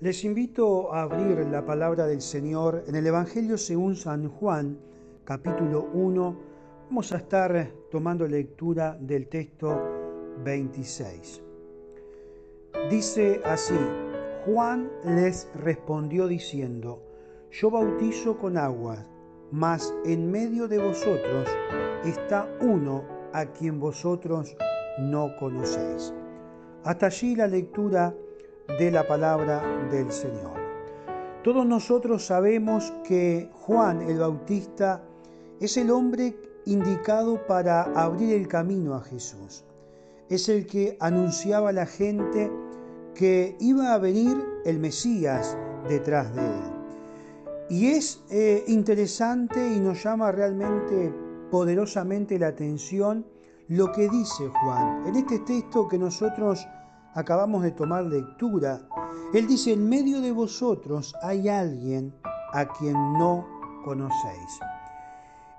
Les invito a abrir la palabra del Señor en el Evangelio según San Juan, capítulo 1. Vamos a estar tomando lectura del texto 26. Dice así: Juan les respondió diciendo: Yo bautizo con agua, mas en medio de vosotros está uno a quien vosotros no conocéis. Hasta allí la lectura de la palabra del Señor. Todos nosotros sabemos que Juan el Bautista es el hombre indicado para abrir el camino a Jesús. Es el que anunciaba a la gente que iba a venir el Mesías detrás de él. Y es interesante y nos llama realmente poderosamente la atención lo que dice Juan. En este texto que nosotros acabamos de tomar lectura, él dice: en medio de vosotros hay alguien a quien no conocéis.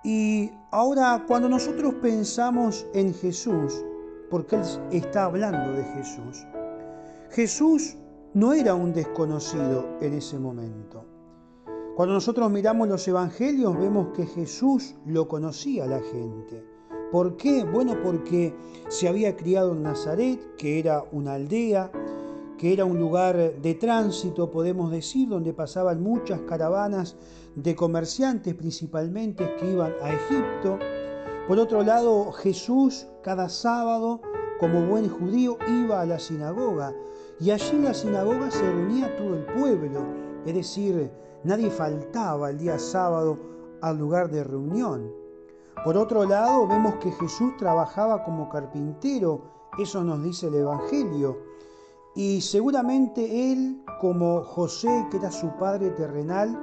Y ahora, cuando nosotros pensamos en Jesús, porque él está hablando de Jesús, Jesús no era un desconocido en ese momento. Cuando nosotros miramos los evangelios, vemos que Jesús lo conocía a la gente. ¿Por qué? Bueno, porque se había criado en Nazaret, que era una aldea, que era un lugar de tránsito, podemos decir, donde pasaban muchas caravanas de comerciantes principalmente que iban a Egipto. Por otro lado, Jesús cada sábado, como buen judío, iba a la sinagoga, y allí en la sinagoga se reunía todo el pueblo, es decir, nadie faltaba el día sábado al lugar de reunión. Por otro lado, vemos que Jesús trabajaba como carpintero, eso nos dice el Evangelio, y seguramente él, como José, que era su padre terrenal,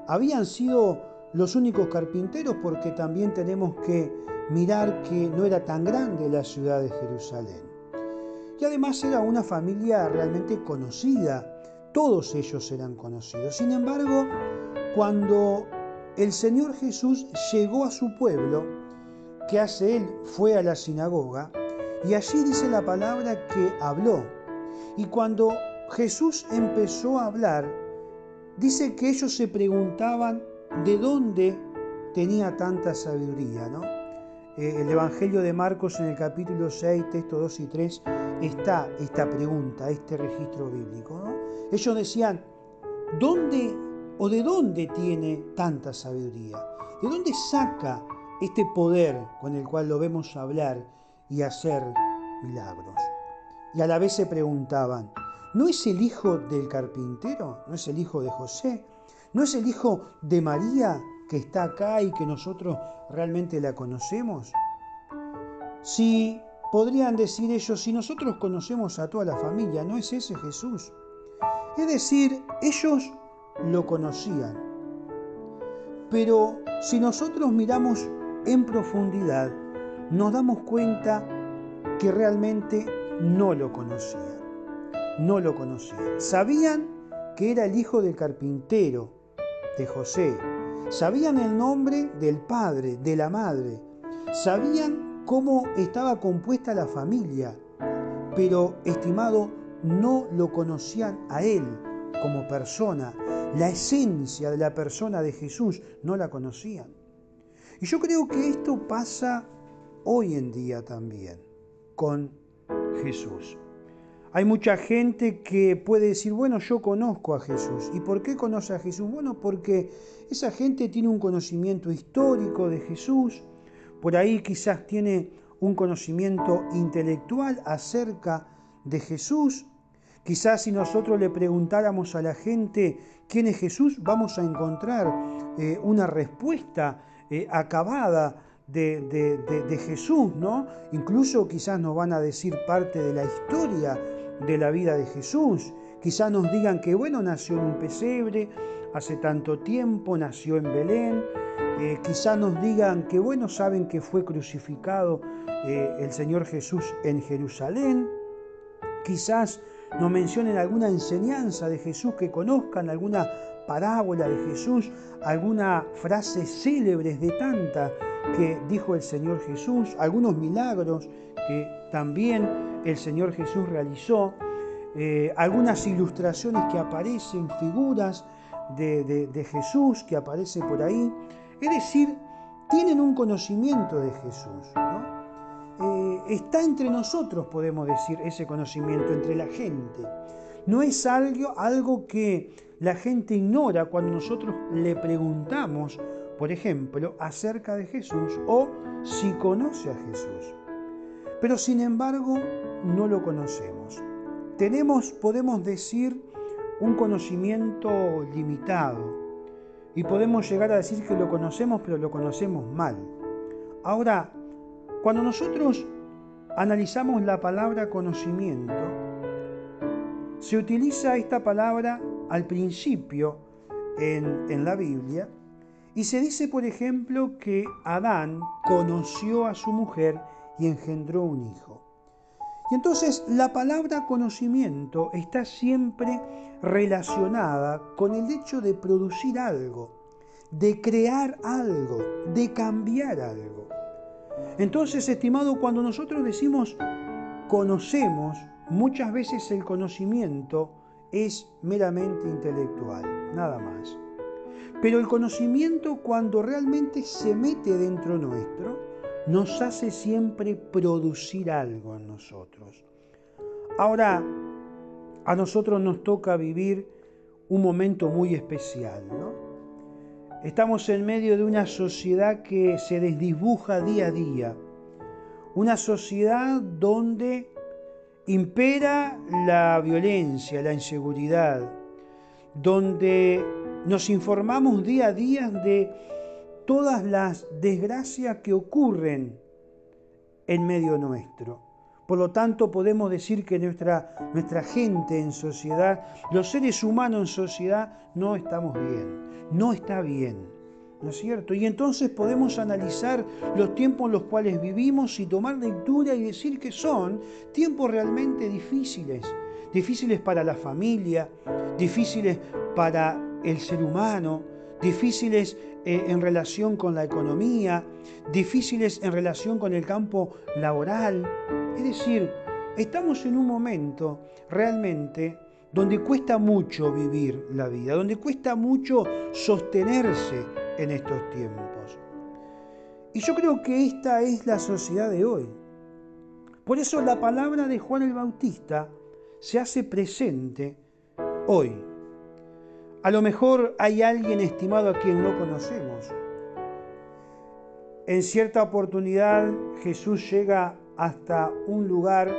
habían sido los únicos carpinteros, porque también tenemos que mirar que no era tan grande la ciudad de Jerusalén. Y además era una familia realmente conocida, todos ellos eran conocidos. Sin embargo, cuando el Señor Jesús llegó a su pueblo, ¿qué hace él? Fue a la sinagoga y allí dice la palabra que habló. Y cuando Jesús empezó a hablar, dice que ellos se preguntaban de dónde tenía tanta sabiduría, ¿no? El Evangelio de Marcos en el capítulo 6, textos 2 y 3, está esta pregunta, este registro bíblico, ¿no? Ellos decían: ¿dónde o de dónde tiene tanta sabiduría? ¿De dónde saca este poder con el cual lo vemos hablar y hacer milagros? Y a la vez se preguntaban: ¿no es el hijo del carpintero? ¿No es el hijo de José? ¿No es el hijo de María que está acá y que nosotros realmente la conocemos? Si podrían decir ellos: si nosotros conocemos a toda la familia, ¿no es ese Jesús? Es decir, ellos lo conocían. Pero si nosotros miramos en profundidad, nos damos cuenta que realmente no lo conocían. No lo conocían. Sabían que era el hijo del carpintero, de José. Sabían el nombre del padre, de la madre. Sabían cómo estaba compuesta la familia. Pero, estimado, no lo conocían a él como persona. La esencia de la persona de Jesús no la conocían. Y yo creo que esto pasa hoy en día también con Jesús. Hay mucha gente que puede decir: bueno, yo conozco a Jesús. ¿Y por qué conoce a Jesús? Bueno, porque esa gente tiene un conocimiento histórico de Jesús, por ahí quizás tiene un conocimiento intelectual acerca de Jesús. Quizás si nosotros le preguntáramos a la gente quién es Jesús, vamos a encontrar una respuesta acabada de Jesús, ¿no? Incluso quizás nos van a decir parte de la historia de la vida de Jesús. Quizás nos digan que, bueno, nació en un pesebre hace tanto tiempo, nació en Belén. Quizás nos digan que, bueno, saben que fue crucificado el Señor Jesús en Jerusalén. Quizás nos mencionen alguna enseñanza de Jesús que conozcan, alguna parábola de Jesús, alguna frase célebre de tantas que dijo el Señor Jesús, algunos milagros que también el Señor Jesús realizó. algunas ilustraciones que aparecen, figuras de Jesús que aparece por ahí. Es decir, tienen un conocimiento de Jesús, ¿no? Está entre nosotros, podemos decir, ese conocimiento, entre la gente. No es algo que la gente ignora cuando nosotros le preguntamos, por ejemplo, acerca de Jesús o si conoce a Jesús. Pero sin embargo, no lo conocemos. Podemos decir, un conocimiento limitado y podemos llegar a decir que lo conocemos, pero lo conocemos mal. Ahora, cuando nosotros analizamos la palabra conocimiento, se utiliza esta palabra al principio en la Biblia y se dice, por ejemplo, que Adán conoció a su mujer y engendró un hijo. Y entonces la palabra conocimiento está siempre relacionada con el hecho de producir algo, de crear algo, de cambiar algo. Entonces, estimado, cuando nosotros decimos conocemos, muchas veces el conocimiento es meramente intelectual, nada más. Pero el conocimiento, cuando realmente se mete dentro nuestro, nos hace siempre producir algo en nosotros. Ahora, a nosotros nos toca vivir un momento muy especial, ¿no? Estamos en medio de una sociedad que se desdibuja día a día. Una sociedad donde impera la violencia, la inseguridad, donde nos informamos día a día de todas las desgracias que ocurren en medio nuestro. Por lo tanto, podemos decir que nuestra gente en sociedad, los seres humanos en sociedad, no estamos bien, no está bien, ¿no es cierto? Y entonces podemos analizar los tiempos en los cuales vivimos y tomar lectura y decir que son tiempos realmente difíciles, difíciles para la familia, difíciles para el ser humano, difíciles en relación con la economía, difíciles en relación con el campo laboral. Es decir, estamos en un momento realmente donde cuesta mucho vivir la vida, donde cuesta mucho sostenerse en estos tiempos. Y yo creo que esta es la sociedad de hoy. Por eso la palabra de Juan el Bautista se hace presente hoy. A lo mejor hay alguien, estimado, a quien no conocemos. En cierta oportunidad Jesús llega hasta un lugar,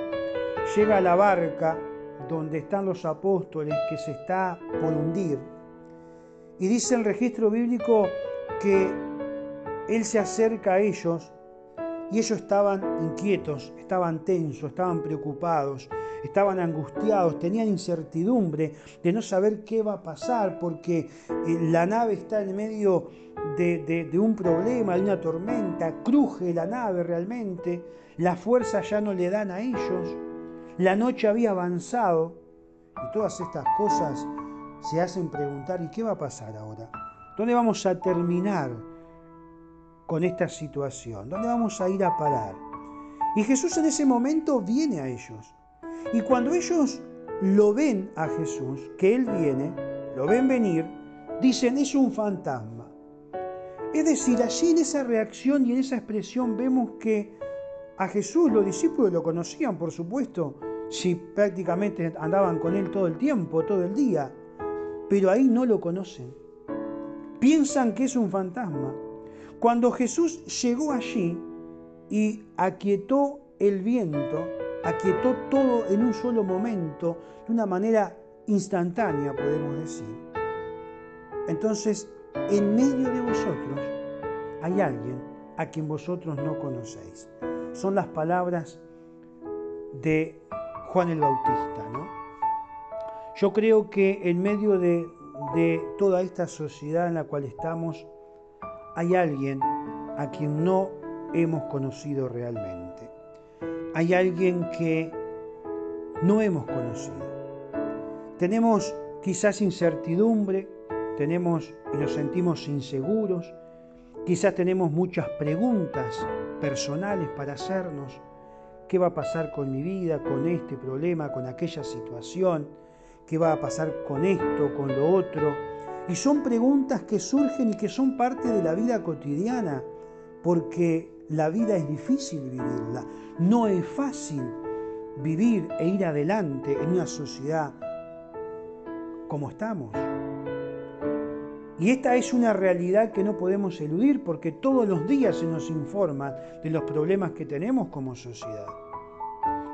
llega a la barca donde están los apóstoles que se está por hundir. Y dice el registro bíblico que Él se acerca a ellos y ellos estaban inquietos, estaban tensos, estaban preocupados, estaban angustiados, tenían incertidumbre de no saber qué va a pasar porque la nave está en medio de un problema, de una tormenta, cruje la nave realmente, las fuerzas ya no le dan a ellos, la noche había avanzado y todas estas cosas se hacen preguntar, ¿y qué va a pasar ahora? ¿Dónde vamos a terminar con esta situación? ¿Dónde vamos a ir a parar? Y Jesús en ese momento viene a ellos. Y cuando ellos lo ven a Jesús, que Él viene, lo ven venir, dicen, es un fantasma. Es decir, allí en esa reacción y en esa expresión vemos que a Jesús los discípulos lo conocían, por supuesto, si prácticamente andaban con Él todo el tiempo, todo el día, pero ahí no lo conocen. Piensan que es un fantasma. Cuando Jesús llegó allí y aquietó el viento, aquietó todo en un solo momento, de una manera instantánea, podemos decir. Entonces, en medio de vosotros hay alguien a quien vosotros no conocéis. Son las palabras de Juan el Bautista, ¿no? Yo creo que en medio de toda esta sociedad en la cual estamos, hay alguien a quien no hemos conocido realmente. Hay alguien que no hemos conocido. Tenemos quizás incertidumbre, tenemos y nos sentimos inseguros, quizás tenemos muchas preguntas personales para hacernos, ¿Qué va a pasar con mi vida, con este problema, con aquella situación? ¿Qué va a pasar con esto, con lo otro? Y son preguntas que surgen y que son parte de la vida cotidiana, porque la vida es difícil vivirla. No es fácil vivir e ir adelante en una sociedad como estamos. Y esta es una realidad que no podemos eludir porque todos los días se nos informa de los problemas que tenemos como sociedad.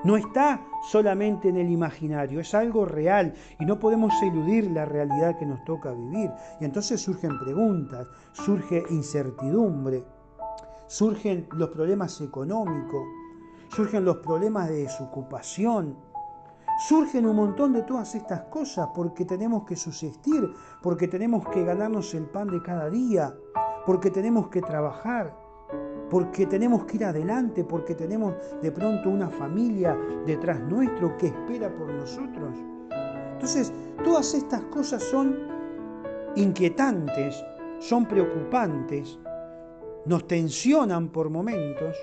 No está solamente en el imaginario, es algo real y no podemos eludir la realidad que nos toca vivir. Y entonces surgen preguntas, surge incertidumbre, surgen los problemas económicos, surgen los problemas de desocupación, surgen un montón de todas estas cosas porque tenemos que subsistir, porque tenemos que ganarnos el pan de cada día, porque tenemos que trabajar, porque tenemos que ir adelante, porque tenemos de pronto una familia detrás nuestro que espera por nosotros. Entonces, todas estas cosas son inquietantes, son preocupantes, nos tensionan por momentos,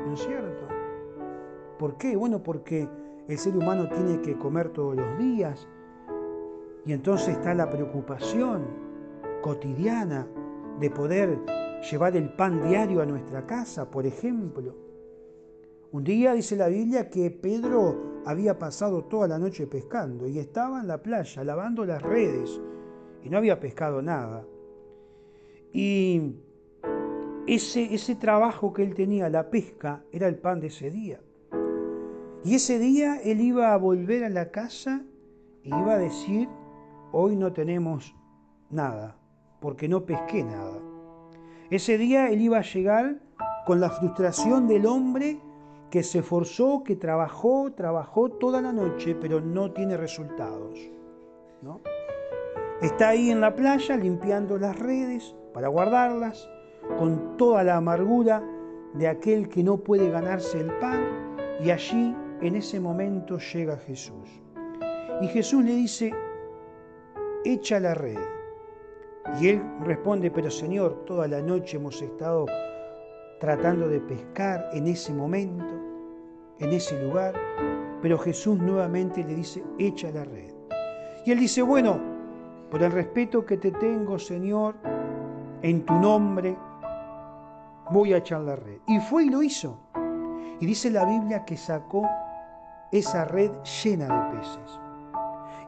¿no es cierto? ¿Por qué? Bueno, porque el ser humano tiene que comer todos los días y entonces está la preocupación cotidiana de poder llevar el pan diario a nuestra casa, por ejemplo. Un día dice la Biblia que Pedro había pasado toda la noche pescando y estaba en la playa lavando las redes y no había pescado nada. Y ese trabajo que él tenía, la pesca, era el pan de ese día. Y ese día él iba a volver a la casa y iba a decir, hoy no tenemos nada, porque no pesqué nada. Ese día él iba a llegar con la frustración del hombre que se esforzó, que trabajó toda la noche, pero no tiene resultados, ¿no? Está ahí en la playa limpiando las redes para guardarlas, con toda la amargura de aquel que no puede ganarse el pan, y allí, en ese momento, llega Jesús. Y Jesús le dice, echa la red. Y él responde, pero Señor, toda la noche hemos estado tratando de pescar en ese momento, en ese lugar, pero Jesús nuevamente le dice, echa la red. Y él dice, bueno, por el respeto que te tengo, Señor, en tu nombre, voy a echar la red. Y fue y lo hizo. Y dice la Biblia que sacó esa red llena de peces.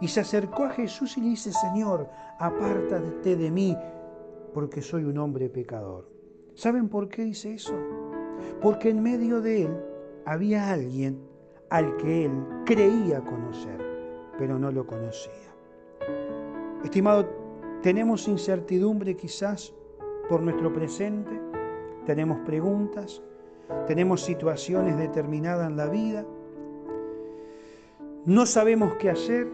Y se acercó a Jesús y le dice, Señor, apártate de mí, porque soy un hombre pecador. ¿Saben por qué dice eso? Porque en medio de él había alguien al que él creía conocer, pero no lo conocía. Estimado, tenemos incertidumbre quizás por nuestro presente, tenemos preguntas, tenemos situaciones determinadas en la vida, no sabemos qué hacer.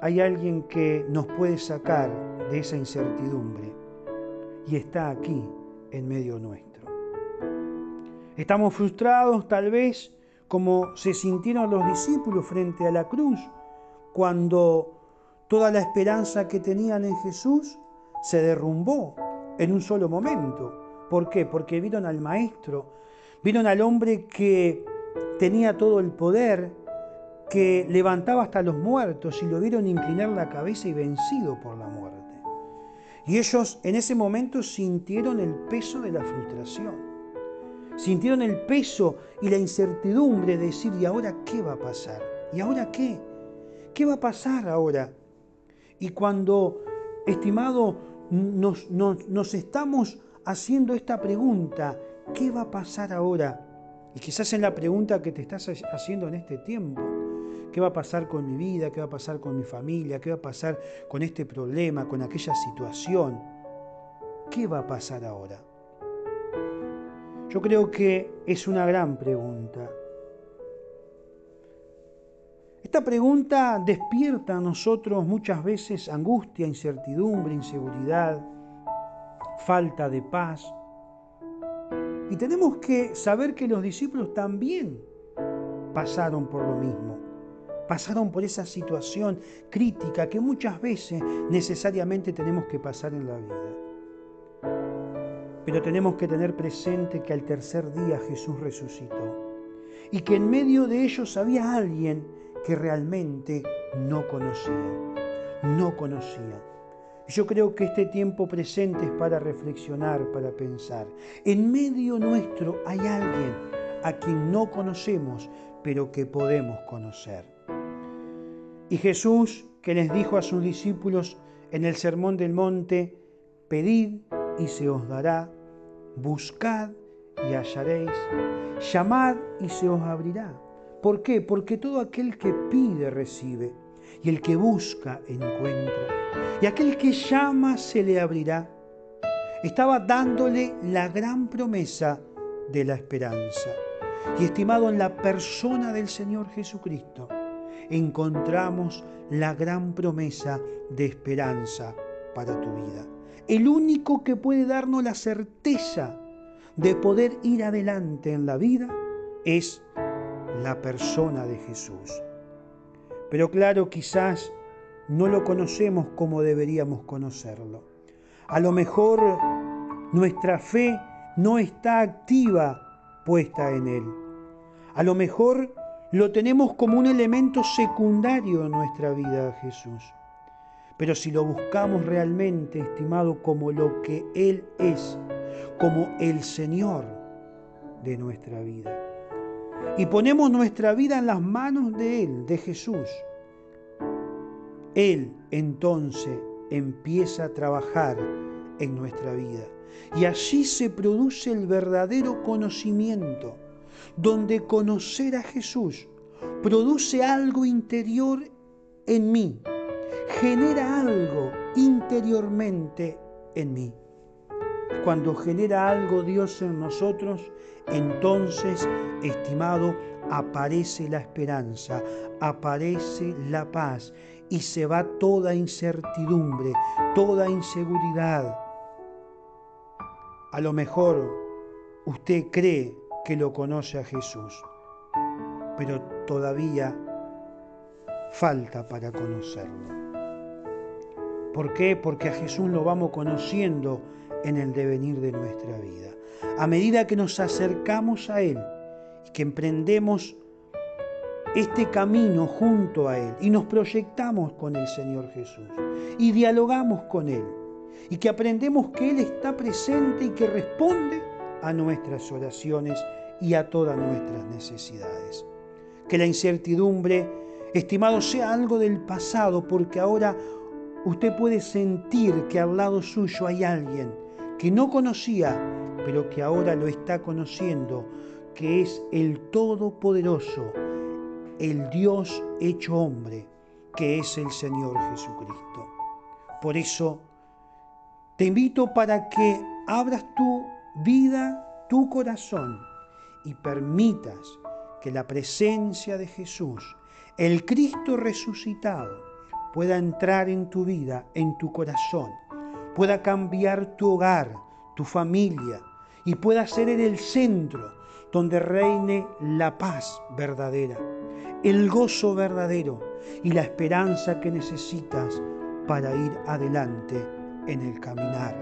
Hay alguien que nos puede sacar de esa incertidumbre y está aquí en medio nuestro. Estamos frustrados tal vez como se sintieron los discípulos frente a la cruz cuando toda la esperanza que tenían en Jesús se derrumbó en un solo momento. ¿Por qué? Porque vieron al Maestro, vieron al hombre que tenía todo el poder, que levantaba hasta los muertos y lo vieron inclinar la cabeza y vencido por la muerte. Y ellos en ese momento sintieron el peso de la frustración, sintieron el peso y la incertidumbre de decir, ¿y ahora qué va a pasar? ¿Y ahora qué? ¿Qué va a pasar ahora? Y cuando, estimado, nos estamos haciendo esta pregunta, ¿qué va a pasar ahora? Y quizás es la pregunta que te estás haciendo en este tiempo. ¿Qué va a pasar con mi vida? ¿Qué va a pasar con mi familia? ¿Qué va a pasar con este problema, con aquella situación? ¿Qué va a pasar ahora? Yo creo que es una gran pregunta. Esta pregunta despierta a nosotros muchas veces angustia, incertidumbre, inseguridad, falta de paz. Y tenemos que saber que los discípulos también pasaron por lo mismo. Pasaron por esa situación crítica que muchas veces necesariamente tenemos que pasar en la vida. Pero tenemos que tener presente que al tercer día Jesús resucitó. y que en medio de ellos había alguien que realmente no conocía. Yo creo que este tiempo presente es para reflexionar, para pensar. En medio nuestro hay alguien a quien no conocemos, pero que podemos conocer. Y Jesús, que les dijo a sus discípulos en el Sermón del Monte: pedid y se os dará, buscad y hallaréis, llamad y se os abrirá. ¿Por qué? Porque todo aquel que pide recibe, y el que busca encuentra, y aquel que llama se le abrirá. Estaba dándole la gran promesa de la esperanza. Y estimado, en la persona del Señor Jesucristo encontramos la gran promesa de esperanza para tu vida. El único que puede darnos la certeza de poder ir adelante en la vida es la persona de Jesús. Pero claro, quizás no lo conocemos como deberíamos conocerlo. A lo mejor nuestra fe no está activa, puesta en Él. A lo mejor lo tenemos como un elemento secundario en nuestra vida a Jesús. Pero si lo buscamos realmente, estimado, como lo que Él es, como el Señor de nuestra vida, y ponemos nuestra vida en las manos de Él, de Jesús, Él entonces empieza a trabajar en nuestra vida. Y allí se produce el verdadero conocimiento, donde conocer a Jesús produce algo interior en mí, genera algo interiormente en mí. Cuando genera algo Dios en nosotros, entonces, estimado, aparece la esperanza, aparece la paz y se va toda incertidumbre, toda inseguridad. A lo mejor usted cree que lo conoce a Jesús, pero todavía falta para conocerlo. ¿Por qué? Porque a Jesús lo vamos conociendo en el devenir de nuestra vida. A medida que nos acercamos a Él y que emprendemos este camino junto a Él y nos proyectamos con el Señor Jesús y dialogamos con Él y que aprendemos que Él está presente y que responde a nuestras oraciones y a todas nuestras necesidades. Que la incertidumbre, estimado, sea algo del pasado, porque ahora usted puede sentir que al lado suyo hay alguien que no conocía, pero que ahora lo está conociendo, que es el Todopoderoso, el Dios hecho hombre, que es el Señor Jesucristo. Por eso te invito para que abras tu vida, tu corazón, y permitas que la presencia de Jesús, el Cristo resucitado, pueda entrar en tu vida, en tu corazón, pueda cambiar tu hogar, tu familia, y pueda ser en el centro donde reine la paz verdadera, el gozo verdadero y la esperanza que necesitas para ir adelante en el caminar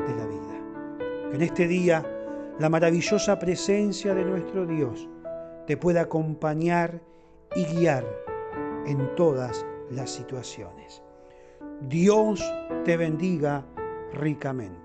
de la vida. Que en este día la maravillosa presencia de nuestro Dios te pueda acompañar y guiar en todas las situaciones. Dios te bendiga ricamente.